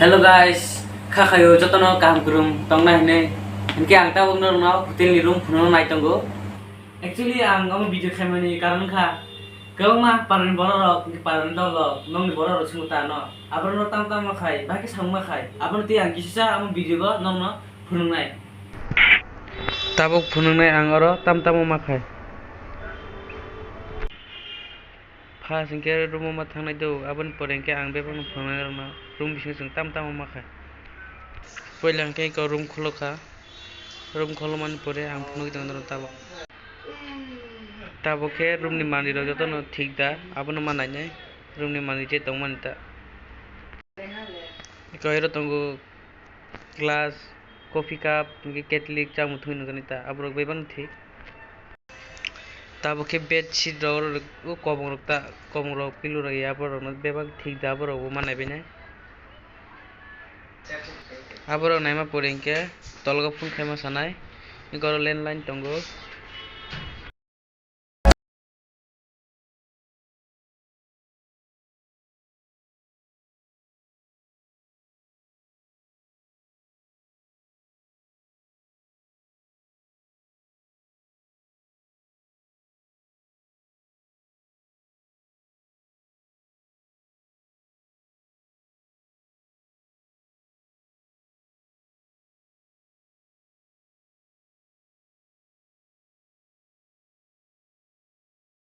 Hello guys, kakayo jotono kaham kurum tong na hine. Hinke ang tawag na hotel ni room puno na itonggo. Actually ang video khamani karon kha. Kau mah paran borok, paran dolo, nong ni borok sumuta no. Abang no tam tam makai, baki sang makai. Abang ti ang kisisa ang video go nong no puno nai. Tabok puno nai ang oro tam tam makai. Singke room ma thangnai do abon porengke ang bebang phangnai rona room bising sing tam tam makai. Poilang ke ko room kholoka room kholoman pore ang phunuk dang tabo tabo ke room ni mani ro joto no thik da abono manai nai room ni mani je tongman ta ko ero tongo glass coffee cup ngi ketlik chang muthung no ganita abro bebang thik tabo ke bed sheet ro komong ro pilu ro ya bro no bebang thik da bro manai benai abro naima porengke tolga phun khema sanai goro landline tongo